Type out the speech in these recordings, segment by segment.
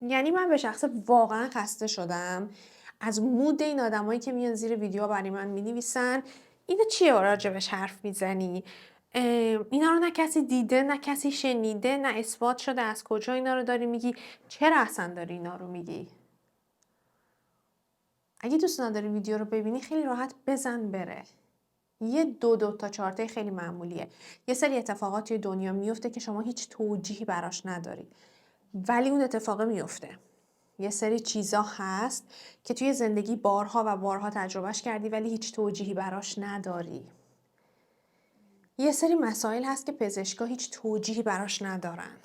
یعنی من به شخص واقعا خسته شدم از مود این آدمایی که میان زیر ویدیو برای من مینویسن اینو چیه راجبش حرف میزنی؟ اینا رو نه کسی دیده، نه کسی شنیده، نه اثبات شده. از کجا اینا رو داری میگی؟ چرا اصلا داری اینا رو میگی؟ اگه دوست نداری ویدیو رو ببینی خیلی راحت بزن بره. یه دو تا چارتای خیلی معمولیه. یه سری اتفاقات توی دنیا میفته که شما هیچ توجیهی براش نداری، ولی اون اتفاق میفته. یه سری چیزا هست که توی زندگی بارها و بارها تجربهش کردی ولی هیچ توجیهی براش نداری. یه سری مسائل هست که پزشکا هیچ توجیهی براش ندارن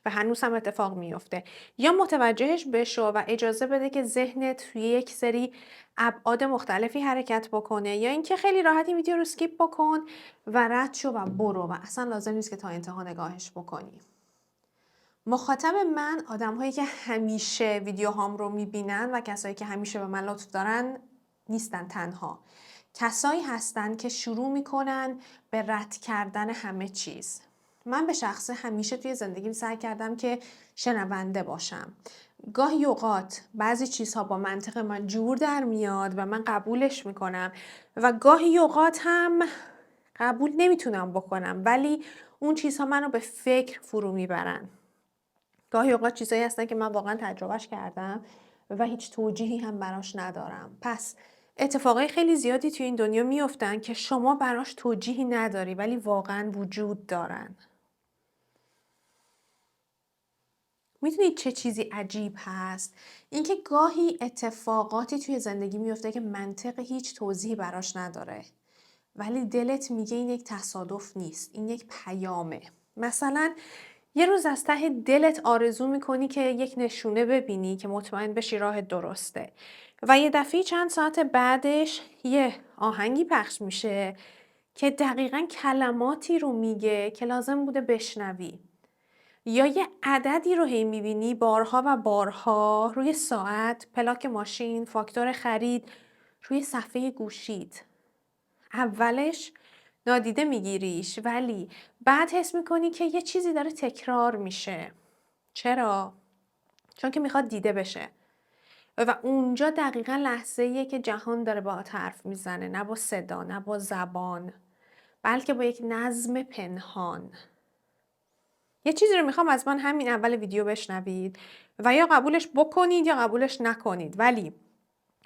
و هنوز هم اتفاق میفته. یا متوجهش بشو و اجازه بده که ذهنت توی یک سری ابعاد مختلفی حرکت بکنه، یا اینکه خیلی راحت این ویدیو رو اسکیپ بکن و رد شو و برو و اصلا لازم نیست که تا انتها نگاهش بکنی. مخاطب من آدم‌هایی که همیشه ویدیوهام رو می‌بینن و کسایی که همیشه به من لطف دارن نیستن تنها. کسایی هستن که شروع میکنن به رد کردن همه چیز. من به شخصه همیشه توی زندگیم سعی کردم که شنونده باشم. گاهی اوقات بعضی چیزها با منطق من جور در میاد و من قبولش میکنم و گاهی اوقات هم قبول نمیتونم بکنم، ولی اون چیزها منو به فکر فرو میبرن. گاهی اوقات چیزایی هستن که من واقعا تجربهش کردم و هیچ توجیهی هم براش ندارم. پس اتفاقای خیلی زیادی توی این دنیا میافتن که شما براش توجیهی نداری ولی واقعا وجود دارن. میدونید چه چیزی عجیب هست؟ اینکه گاهی اتفاقاتی توی زندگی میفته که منطق هیچ توضیحی براش نداره، ولی دلت میگه این یک تصادف نیست، این یک پیامه. مثلا یه روز از ته دلت آرزو میکنی که یک نشونه ببینی که مطمئن بشی راه درسته و یه دفعه چند ساعت بعدش یه آهنگی پخش میشه که دقیقاً کلماتی رو میگه که لازم بوده بشنوی، یا یه عددی رو هی میبینی بارها و بارها روی ساعت، پلاک ماشین، فاکتور خرید، روی صفحه گوشیت. اولش نادیده میگیریش ولی بعد حس میکنی که یه چیزی داره تکرار میشه. چرا؟ چون که میخواد دیده بشه و اونجا دقیقا لحظه‌ایه که جهان داره باهات حرف میزنه، نه با صدا، نه با زبان، بلکه با یک نظم پنهان. یه چیزی رو میخوام از من همین اول ویدیو بشنوید و یا قبولش بکنید یا قبولش نکنید، ولی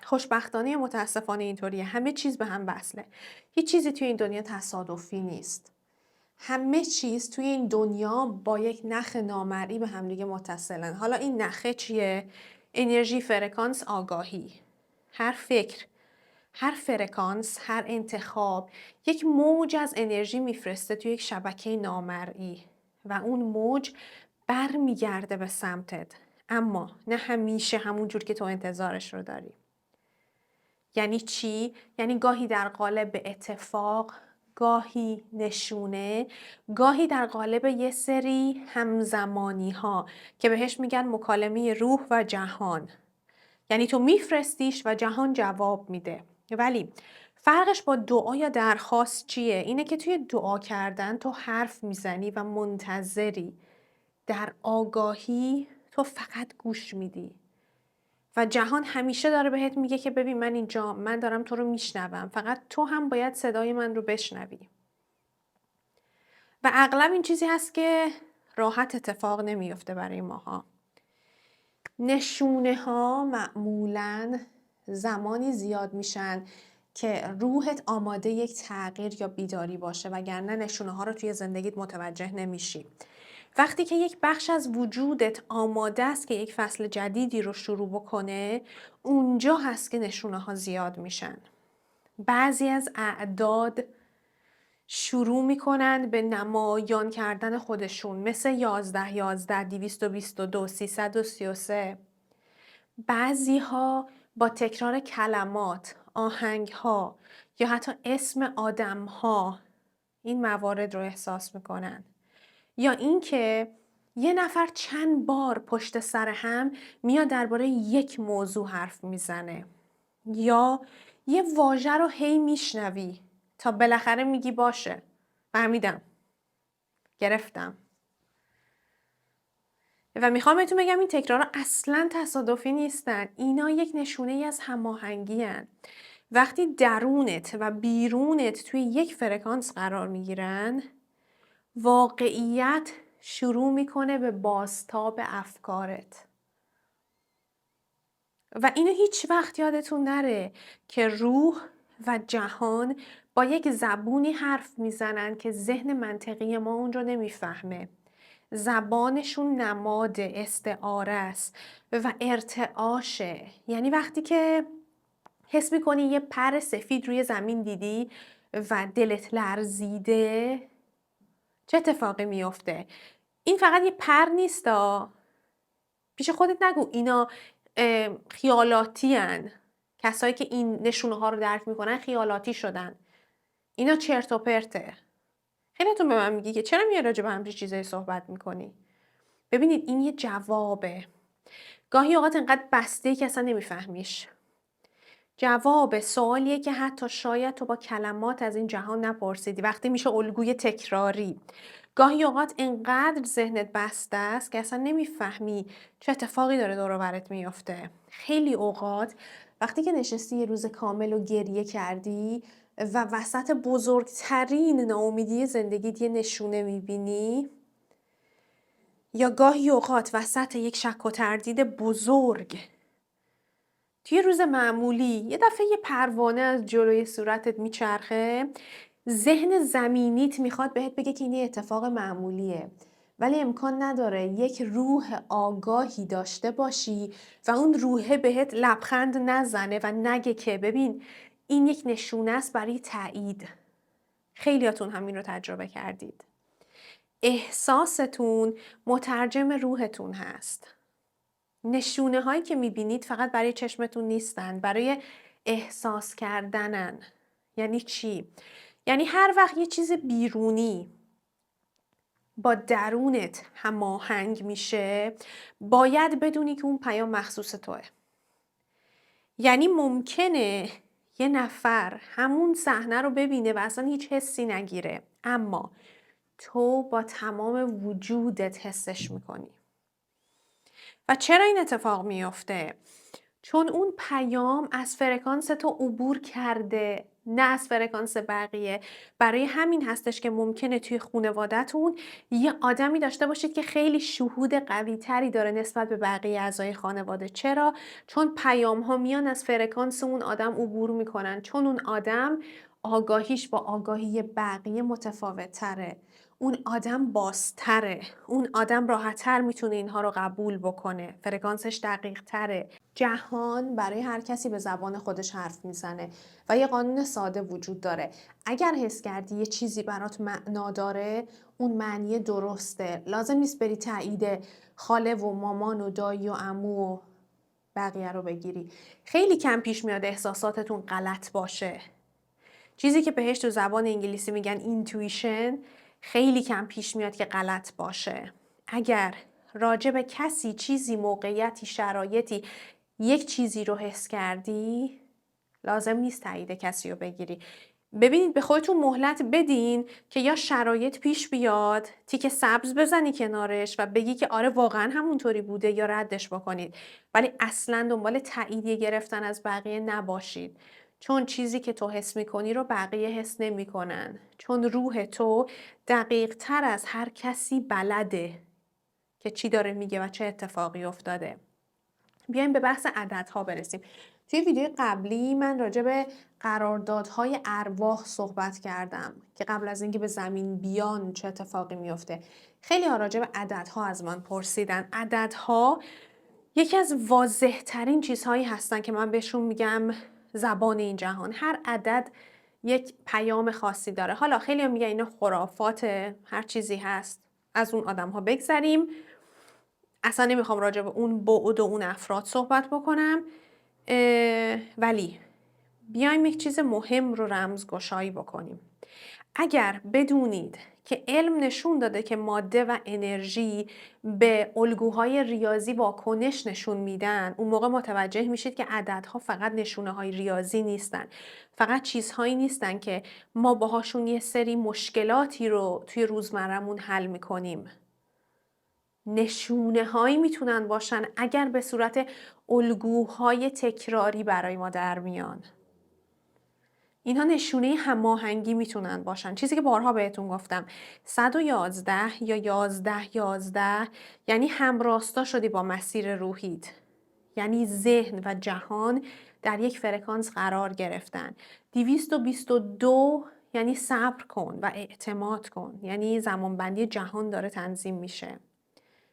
خوشبختانه یا متاسفانه اینطوریه، همه چیز به هم وصله. هیچ چیزی توی این دنیا تصادفی نیست. همه چیز توی این دنیا با یک نخ نامرئی به هم دیگه متصلن. حالا این نخه چیه؟ انرژی، فرکانس، آگاهی. هر فکر، هر فرکانس، هر انتخاب یک موج از انرژی میفرسته توی یک شبکه نامرئی و اون موج برمیگرده به سمتت، اما نه همیشه همون جور که تو انتظارش رو داری. یعنی چی؟ یعنی گاهی در قالب اتفاق، گاهی نشونه، گاهی در قالب یه سری همزمانی ها که بهش میگن مکالمه روح و جهان. یعنی تو میفرستیش و جهان جواب میده. ولی فرقش با دعا یا درخواست چیه؟ اینه که توی دعا کردن تو حرف میزنی و منتظری. در آگاهی تو فقط گوش میدی. و جهان همیشه داره بهت میگه که ببین من اینجا، من دارم تو رو میشنوم، فقط تو هم باید صدای من رو بشنوی. و اغلب این چیزی هست که راحت اتفاق نمیفته برای ماها. نشونه ها معمولاً زمانی زیاد میشن که روحت آماده یک تغییر یا بیداری باشه، وگرنه نشونه ها رو توی زندگیت متوجه نمیشی. وقتی که یک بخش از وجودت آماده است که یک فصل جدیدی رو شروع بکنه، اونجا هست که نشونه ها زیاد میشن. بعضی از اعداد شروع میکنند به نمایان کردن خودشون، مثل 11 11 222 333. بعضی ها با تکرار کلمات، آهنگ ها یا حتی اسم آدم ها این موارد رو احساس میکنن. یا اینکه یه نفر چند بار پشت سر هم میاد درباره یک موضوع حرف میزنه، یا یه واژه رو هی میشنوی تا بالاخره میگی باشه فهمیدم، گرفتم. و میخوام بهتون بگم این تکرارها اصلا تصادفی نیستن. اینا یک نشونه ای از هماهنگی هن. وقتی درونت و بیرونت توی یک فرکانس قرار میگیرن، واقعیت شروع میکنه به بازتاب افکارت. و اینو هیچ وقت یادتون نره که روح و جهان با یک زبونی حرف میزنن که ذهن منطقی ما اون رو نمیفهمه. زبانشون نماد استعاره است و ارتعاشه. یعنی وقتی که حس میکنی یه پر سفید روی زمین دیدی و دلت لرزیده، چه اتفاقی میفته؟ این فقط یه پر نیستا. پیش خودت نگو اینا خیالاتی هن. کسایی که این نشونه ها رو درک میکنن خیالاتی شدن. اینا چرت و پرته. خیلیتون به من میگی که چرا میای راجع به همچین چیزایی صحبت میکنی؟ ببینید این یه جوابه. گاهی اوقات انقدر بسته که اصلا نمیفهمیش. جواب سوالیه که حتی شاید تو با کلمات از این جهان نپرسیدی. وقتی میشه الگوی تکراری. گاهی اوقات انقدر ذهنت بسته است که اصلا نمیفهمی چه اتفاقی داره دور و برت میفته. خیلی اوقات وقتی که نشستی یه روز کامل و گریه کردی و وسط بزرگترین ناامیدی زندگیت یه نشونه میبینی، یا گاهی اوقات وسط یک شک و تردید بزرگ توی روز معمولی یه دفعه یه پروانه از جلوی صورتت میچرخه، ذهن زمینیت میخواد بهت بگه که این اتفاق معمولیه، ولی امکان نداره یک روح آگاهی داشته باشی و اون روحه بهت لبخند نزنه و نگه که ببین این یک نشونه است برای تایید. خیلیاتون همین رو تجربه کردید. احساستون مترجم روحتون هست. نشونه هایی که میبینید فقط برای چشمتون نیستن، برای احساس کردنن. یعنی چی؟ یعنی هر وقت یه چیز بیرونی با درونت هماهنگ میشه، باید بدونی که اون پیام مخصوص توه. یعنی ممکنه یه نفر همون صحنه رو ببینه و اصلا هیچ حسی نگیره، اما تو با تمام وجودت حسش میکنی. و چرا این اتفاق میفته؟ چون اون پیام از فرکانس تو عبور کرده، نه از فرکانس بقیه. برای همین هستش که ممکنه توی خانواده‌تون یه آدمی داشته باشید که خیلی شهود قوی تری داره نسبت به بقیه اعضای خانواده. چرا؟ چون پیام ها میان از فرکانس اون آدم عبور میکنن، چون اون آدم آگاهیش با آگاهی بقیه متفاوت تره. اون آدم بازتره، اون آدم راحت‌تر میتونه اینها رو قبول بکنه، فرکانسش دقیق تره. جهان برای هر کسی به زبان خودش حرف میزنه و یه قانون ساده وجود داره. اگر حس کردی یه چیزی برات معنا داره، اون معنی درسته. لازم نیست بری تایید خاله و مامان و دایی و عمو و بقیه رو بگیری. خیلی کم پیش میاد احساساتتون غلط باشه. چیزی که بهش تو زبان انگلیسی میگن اینتویشن خیلی کم پیش میاد که غلط باشه. اگر راجع به کسی، چیزی، موقعیتی، شرایطی یک چیزی رو حس کردی، لازم نیست تایید کسی رو بگیری. ببینید به خودتون مهلت بدین که یا شرایط پیش بیاد، تیک سبز بزنی کنارش و بگی که آره واقعا همونطوری بوده، یا ردش بکنید. ولی اصلا دنبال تاییدیه گرفتن از بقیه نباشید. چون چیزی که تو حس میکنی رو بقیه حس نمیکنن. چون روح تو دقیق تر از هر کسی بلده که چی داره میگه و چه اتفاقی افتاده. بیایم به بحث عددها برسیم. توی ویدیو قبلی من راجع به قراردادهای ارواح صحبت کردم که قبل از اینکه به زمین بیان چه اتفاقی میفته. خیلی ها راجع به عددها از من پرسیدن. عددها یکی از واضح ترین چیزهایی هستن که من بهشون میگم زبان این جهان. هر عدد یک پیام خاصی داره. حالا خیلی ها میگن اینا خرافاته، هر چیزی هست، از اون آدم ها بگذریم. اصلا نمیخوام راجع به اون بعد و اون افراد صحبت بکنم، ولی بیایم یک چیز مهم رو رمزگشایی بکنیم. اگر بدونید که علم نشون داده که ماده و انرژی به الگوهای ریاضی واکنش نشون میدن، اون موقع متوجه میشید که عددها فقط نشونه های ریاضی نیستن، فقط چیزهایی نیستن که ما باهاشون یه سری مشکلاتی رو توی روزمرمون حل میکنیم. نشونه هایی میتونن باشن اگر به صورت الگوهای تکراری برای ما در میان. اینها نشونه هماهنگی میتونن باشن. چیزی که بارها بهتون گفتم 111 یا 11 یعنی همراستا شدی با مسیر روحیت. یعنی ذهن و جهان در یک فرکانس قرار گرفتن. 222 یعنی صبر کن و اعتماد کن. یعنی زمانبندی جهان داره تنظیم میشه.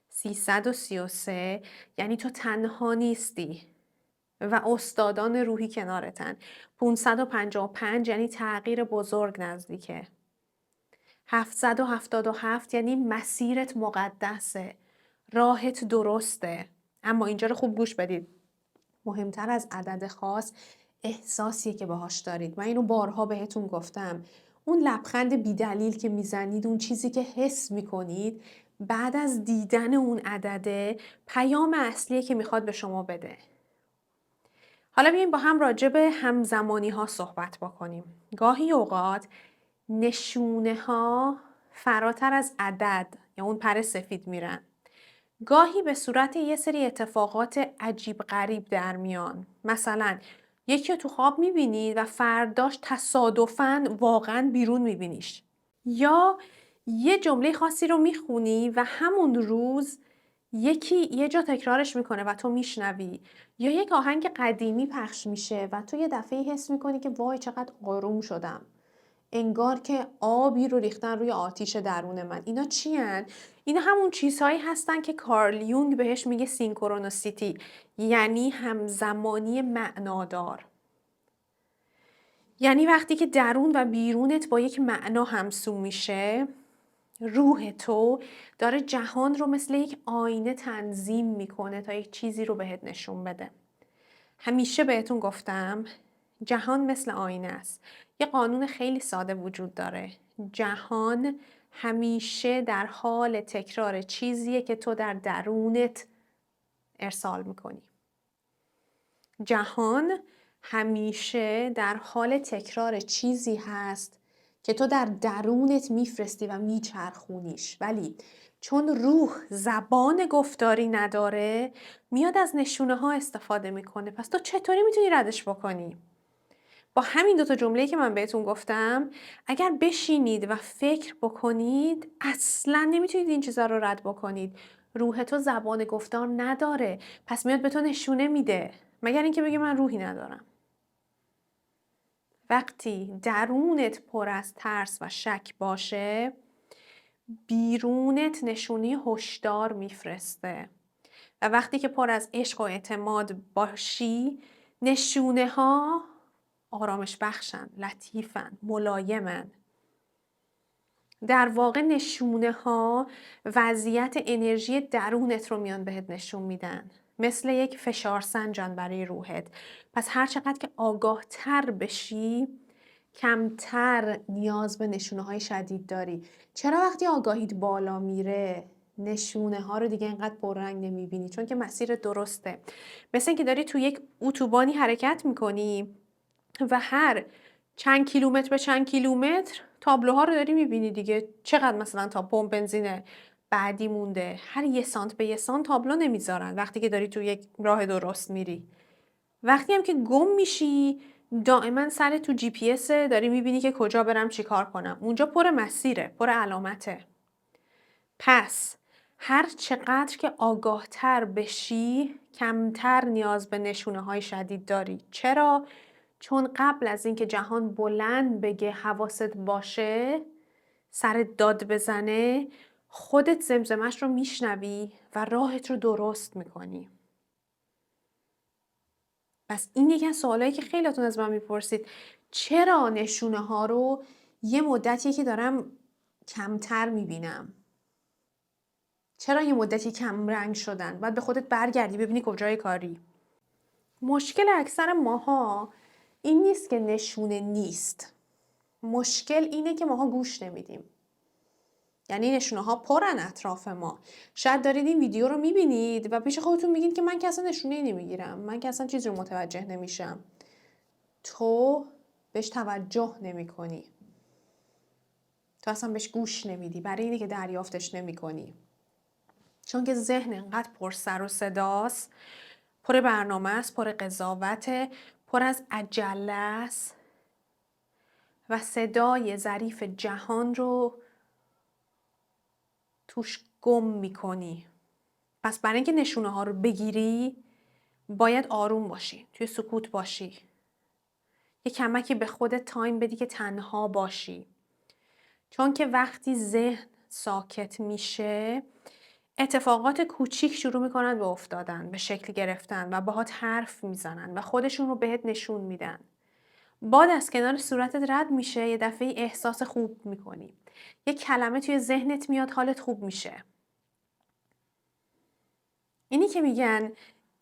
333 یعنی تو تنها نیستی و استادان روحی کنارتن. 555 یعنی تغییر بزرگ نزدیکه. 777 یعنی مسیرت مقدسه. راهت درسته. اما اینجا رو خوب گوش بدید. مهمتر از عدد خاص احساسیه که باهاش دارید. من اینو بارها بهتون گفتم. اون لبخند بیدلیل که میزنید، اون چیزی که حس میکنید بعد از دیدن اون عدده پیام اصلیه که میخواد به شما بده. حالا بیایم با هم راجع به همزمانی ها صحبت بکنیم. گاهی اوقات نشونه ها فراتر از عدد یا اون پر سفید میرن. گاهی به صورت یه سری اتفاقات عجیب غریب در میان. مثلا یکی رو تو خواب میبینید و فرداش تصادفاً واقعاً بیرون میبینیش. یا یه جمله خاصی رو میخونی و همون روز یکی یه جا تکرارش میکنه و تو میشنوی. یا یک آهنگ قدیمی پخش میشه و تو یه دفعه حس میکنی که وای چقدر آروم شدم. انگار که آبی رو ریختن روی آتیش درون من. اینا چی هن؟ اینا همون چیزهایی هستن که کارل یونگ بهش میگه سینکرونوسیتی، یعنی همزمانی معنادار. یعنی وقتی که درون و بیرونت با یک معنا همسو میشه، روح تو داره جهان رو مثل یک آینه تنظیم میکنه تا یک چیزی رو بهت نشون بده. همیشه بهتون گفتم جهان مثل آینه است. یه قانون خیلی ساده وجود داره. جهان همیشه در حال تکرار چیزیه که تو در درونت ارسال میکنی. جهان همیشه در حال تکرار چیزی هست که تو در درونت میفرستی و میچرخونیش. ولی چون روح زبان گفتاری نداره میاد از نشونه ها استفاده میکنه. پس تو چطوری میتونی ردش بکنی؟ با همین دوتا جمله که من بهتون گفتم اگر بشینید و فکر بکنید اصلا نمیتونید این چیزا رو رد بکنید. روح تو زبان گفتار نداره، پس میاد به تو نشونه میده، مگر اینکه بگی من روحی ندارم. وقتی درونت پر از ترس و شک باشه بیرونت نشونه هشدار میفرسته و وقتی که پر از عشق و اعتماد باشی نشونه ها آرامش بخشن، لطیفن، ملایمن. در واقع نشونه ها وضعیت انرژی درونت رو میان بهت نشون میدن. مثل یک فشار سنجان برای روحت. پس هر چقدر که آگاه تر بشی کمتر نیاز به نشونه های شدید داری. چرا وقتی آگاهیت بالا میره نشونه ها رو دیگه اینقدر پررنگ نمیبینی؟ چون که مسیر درسته. مثل اینکه داری تو یک اتوبانی حرکت میکنی و هر چند کیلومتر به چند کیلومتر تابلوها رو داری میبینی دیگه. چقدر مثلا تا پمپ بنزین بعدی مونده، هر 1 سانت به 1 سانت تابلو نمیذارن وقتی که داری تو یک راه درست میری. وقتی هم که گم میشی دائما سر تو جی پی اس داری میبینی که کجا برم چی کار کنم. اونجا پر مسیره، پر علامته. پس هر چقدر که آگاه تر بشی کمتر نیاز به نشونه های شدید داری. چرا؟ چون قبل از اینکه جهان بلند بگه حواست باشه سرت داد بزنه خودت زمزمش رو میشنوی و راهت رو درست میکنی. پس این یکی از سوالایی که خیلیاتون از من میپرسید چرا نشونه ها رو یه مدتی که دارم کمتر میبینم؟ چرا یه مدتی کم رنگ شدن؟ باید به خودت برگردی ببینی کجای کاری. مشکل اکثر ماها این نیست که نشونه نیست. مشکل اینه که ماها گوش نمیدیم. یعنی نشونه ها پرن اطراف ما. شاید دارید این ویدیو رو میبینید و پیش خودتون میگید که من که اصلا نشونه نمیگیرم، من که اصلا چیزی رو متوجه نمیشم. تو بهش توجه نمی کنی. تو اصلا بهش گوش نمیدی برای اینه که دریافتش نمی کنی. چون که ذهن انقدر پر سر و صداست، پر برنامه است، پر قضاوته، پر از عجله است و صدای ظریف جهان رو توش گم میکنی. پس برای اینکه نشونه ها رو بگیری باید آروم باشی، توی سکوت باشی، یه کمکی به خودت تایم بدی که تنها باشی. چون که وقتی ذهن ساکت میشه اتفاقات کوچیک شروع میکنن به افتادن، به شکل گرفتن و باهات حرف میزنن و خودشون رو بهت نشون میدن. باد از کنار صورتت رد میشه، یه دفعه احساس خوب میکنی. یه کلمه توی ذهنت میاد، حالت خوب میشه. اینی که میگن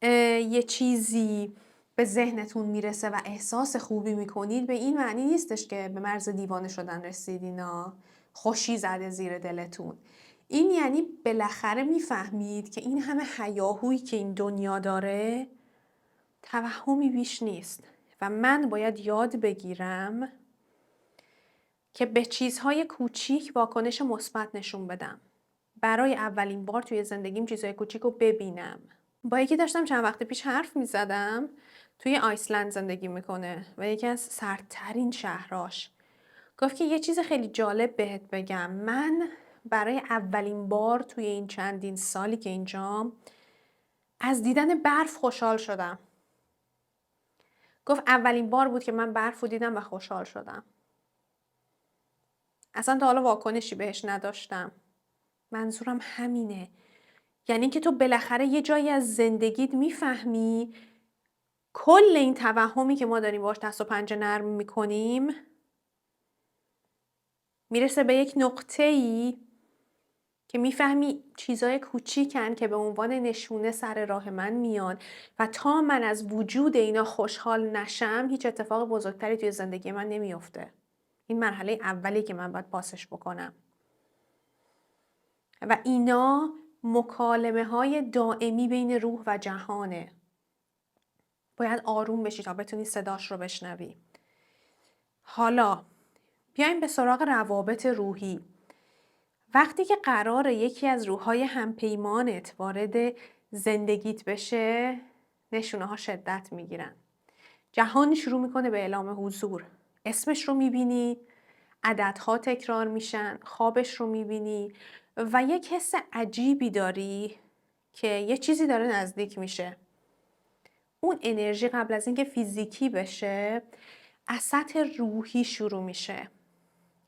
یه چیزی به ذهنتون میرسه و احساس خوبی میکنید، به این معنی نیستش که به مرز دیوانه شدن رسیدینا، خوشی زده زیر دلتون. این یعنی بالاخره میفهمید که این همه هیاهویی که این دنیا داره توهمی بیش نیست و من باید یاد بگیرم که به چیزهای کوچیک واکنش مثبت نشون بدم. برای اولین بار توی زندگیم چیزهای کوچیک رو ببینم. با یکی داشتم چند وقت پیش حرف میزدم، توی آیسلند زندگی میکنه و یکی از سردترین شهراش. گفت که یه چیز خیلی جالب بهت بگم، من برای اولین بار توی این چندین سالی که اینجام از دیدن برف خوشحال شدم. گفت اولین بار بود که من برف رو دیدم و خوشحال شدم. اصلا تا حالا واکنشی بهش نداشتم. منظورم همینه. یعنی که تو بالاخره یه جایی از زندگیت میفهمی کل این توهمی که ما داریم باش دست و پنجه نرم میکنیم میرسه به یک نقطه‌ای که میفهمی چیزای کوچیکن که به عنوان نشونه سر راه من میان و تا من از وجود اینا خوشحال نشم هیچ اتفاق بزرگتری توی زندگی من نمیفته. این مرحله اولی که من باید پاسش بکنم. و اینا مکالمه های دائمی بین روح و جهانه. باید آروم بشی تا بتونی صداش رو بشنوی. حالا بیایم به سراغ روابط روحی. وقتی که قراره یکی از روح‌های همپیمانت وارد زندگیت بشه، نشونه ها شدت میگیرن. جهان شروع میکنه به اعلام حضور. اسمش رو میبینی، عددها تکرار میشن، خوابش رو میبینی و یک حس عجیبی داری که یه چیزی داره نزدیک میشه. اون انرژی قبل از اینکه فیزیکی بشه، از سطح روحی شروع میشه.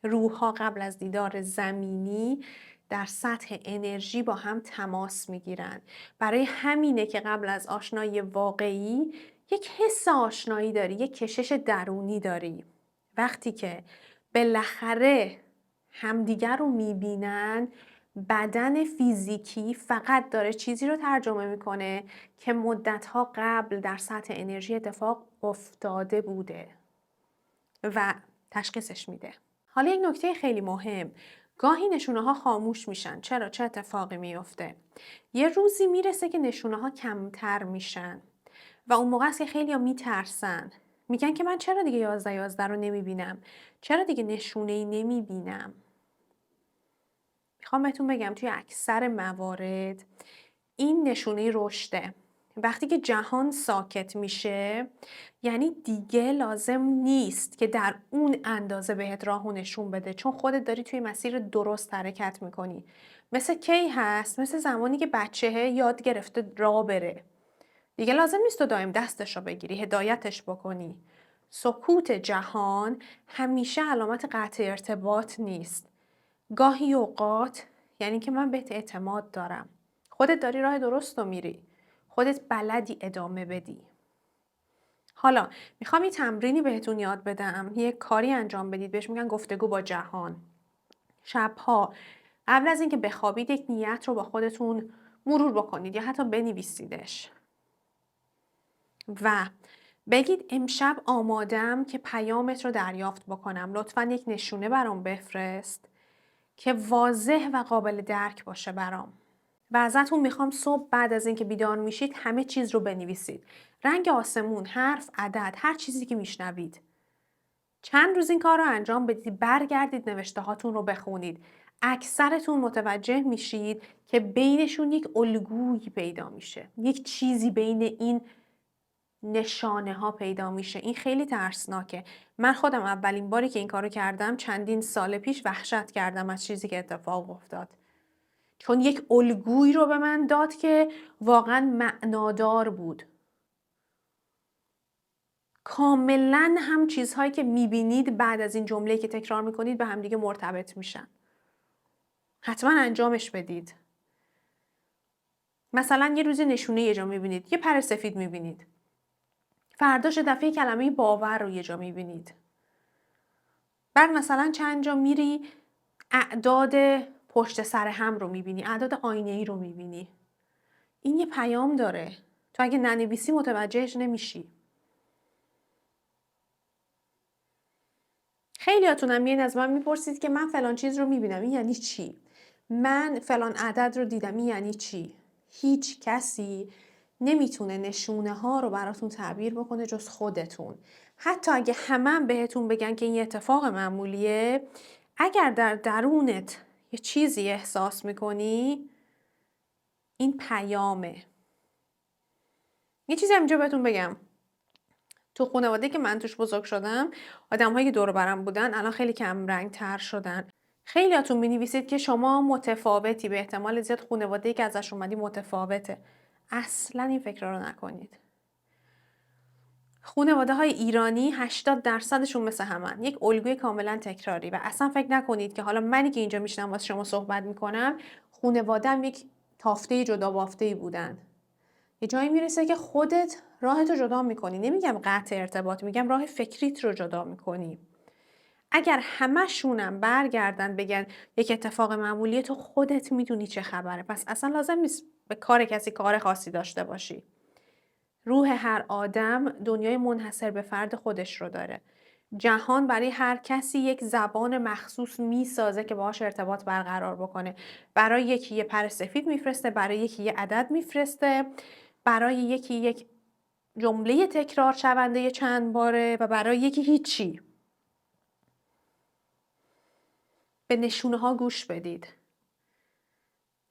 روح‌ها قبل از دیدار زمینی در سطح انرژی با هم تماس میگیرن. برای همینه که قبل از آشنایی واقعی یک حس آشنایی داری، یک کشش درونی داری. وقتی که بالاخره همدیگر رو میبینن، بدن فیزیکی فقط داره چیزی رو ترجمه میکنه که مدتها قبل در سطح انرژی اتفاق افتاده بوده و تشخیصش میده. حالا یک نکته خیلی مهم، گاهی نشونه ها خاموش میشن. چرا؟ چه اتفاقی میفته؟ یه روزی میرسه که نشونه ها کمتر میشن و اون موقع است که خیلی ها میترسن. میگن که من چرا دیگه 11 رو نمیبینم؟ چرا دیگه نشونه ای نمیبینم؟ میخوام بهتون بگم توی اکثر موارد این نشونه رشده. وقتی که جهان ساکت میشه یعنی دیگه لازم نیست که در اون اندازه بهت راهو نشون بده، چون خودت داری توی مسیر درست حرکت میکنی. مثل کی هست؟ مثل زمانی که بچه یاد گرفته راه بره. دیگه لازم نیست تو دائم دستش رو بگیری، هدایتش بکنی. سکوت جهان همیشه علامت قطع ارتباط نیست. گاهی اوقات یعنی که من بهت اعتماد دارم. خودت داری راه درست رو میری. خودت بلدی ادامه بدی. حالا میخوام یه تمرینی بهتون یاد بدم. یه کاری انجام بدید، بهش میگن گفتگو با جهان. شبها قبل از اینکه بخوابید یک نیت رو با خودتون مرور بکنید یا حتی بنویسیدش و بگید امشب آمادم که پیامت رو دریافت بکنم. لطفاً یک نشونه برام بفرست که واضح و قابل درک باشه برام. و ازتون میخوام صبح بعد از اینکه بیدار میشید همه چیز رو بنویسید. رنگ آسمون، حرف، عدد، هر چیزی که میشنوید. چند روز این کار رو انجام بدید، برگردید نوشته هاتون رو بخونید. اکثرتون متوجه میشید که بینشون یک الگویی پیدا میشه. یک چیزی بین این نشانه ها پیدا میشه. این خیلی ترسناکه. من خودم اولین باری که این کارو کردم چندین سال پیش وحشت کردم از چیزی که اتفاق افتاد. چون یک الگویی رو به من داد که واقعا معنادار بود. کاملا هم چیزهایی که میبینید بعد از این جمله که تکرار میکنید به همدیگه مرتبط میشن. حتما انجامش بدید. مثلا یه روزی نشونه یه جا میبینید، یه پر سفید میبینید. فرداش دفعه کلمه باور رو یه جا میبینید. بعد مثلا چند جا میری اعداد پشت سر هم رو میبینی، اعداد آینه‌ای رو میبینی. این یه پیام داره. تو اگه ننویسی متوجهش نمیشی. خیلیاتونم میین از من میپرسید که من فلان چیز رو میبینم، این یعنی چی؟ من فلان عدد رو دیدم، این یعنی چی؟ هیچ کسی نمیتونه نشونه ها رو براتون تعبیر بکنه جز خودتون. حتی اگه همه بهتون بگن که این اتفاق معمولیه، اگر در درونت یه چیزی احساس میکنی، این پیامه. یه چیزی اینجا بهتون بگم. تو خانواده که من توش بزرگ شدم، آدم‌هایی که دور و برم بودن الان خیلی کم رنگ تر شدن. خیلیاتون می‌نویسید که شما متفاوتی، به احتمال زیاد خانواده‌ای که ازش اومدی متفاوته. اصلا این فکر رو نکنید. خانواده‌های ایرانی 80% مثل همن. یک الگوی کاملا تکراری و اصلا فکر نکنید که حالا منی که اینجا میشنم واسه شما صحبت میکنم، خانواده‌ام یک تافته جدا بافته‌ای بودن. یه جایی میرسه که خودت راهتو جدا میکنی. نمیگم قطع ارتباط، میگم راه فکریت رو جدا میکنی. اگر همشونم برگردن بگن یک اتفاق معمولیه، تو خودت میدونی چه خبره. پس اصلا لازم نیست به کار کسی کار خاصی داشته باشی. روح هر آدم دنیای منحصر به فرد خودش رو داره. جهان برای هر کسی یک زبان مخصوص میسازه که باهاش ارتباط برقرار بکنه. برای یکی یه پر سفید میفرسته، برای یکی یه عدد میفرسته، برای یکی یک جمله تکرار شونده چند باره و برای یکی هیچی. به نشونه ها گوش بدید.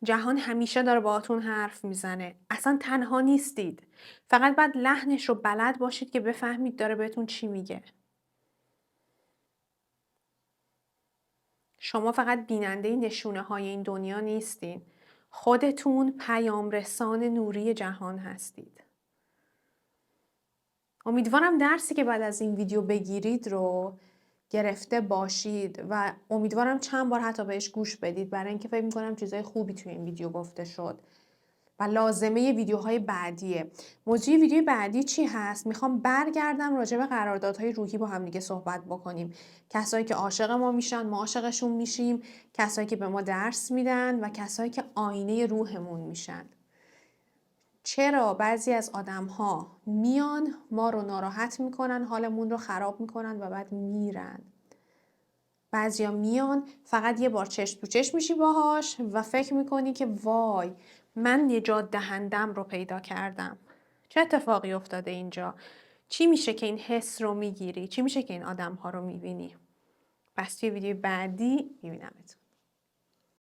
جهان همیشه داره باهاتون حرف میزنه. اصلا تنها نیستید. فقط باید لحنش رو بلد باشید که بفهمید داره بهتون چی میگه. شما فقط بیننده نشونه های این دنیا نیستین. خودتون پیام رسان نوری جهان هستید. امیدوارم درسی که بعد از این ویدیو بگیرید رو گرفته باشید و امیدوارم چند بار حتی بهش گوش بدید، برای اینکه فکر می‌کنم چیزای خوبی توی این ویدیو گفته شد و لازمه ویدیوهای بعدیه. موضوع ویدیو بعدی چی هست؟ میخوام برگردم راجع به قراردادهای روحی با هم دیگه صحبت بکنیم. کسایی که عاشق ما میشن، ما عاشقشون میشیم، کسایی که به ما درس میدن و کسایی که آینه روحمون میشن. چرا بعضی از آدم‌ها میان ما رو ناراحت میکنن، حالمون رو خراب میکنن و بعد میرن. بعضیا میان فقط یه بار چشم تو چشم میشی باهاش و فکر میکنی که وای من نجات دهندم رو پیدا کردم. چه اتفاقی افتاده اینجا؟ چی میشه که این حس رو میگیری؟ چی میشه که این آدم‌ها رو میبینی؟ پس توی ویدیو بعدی میبینمت.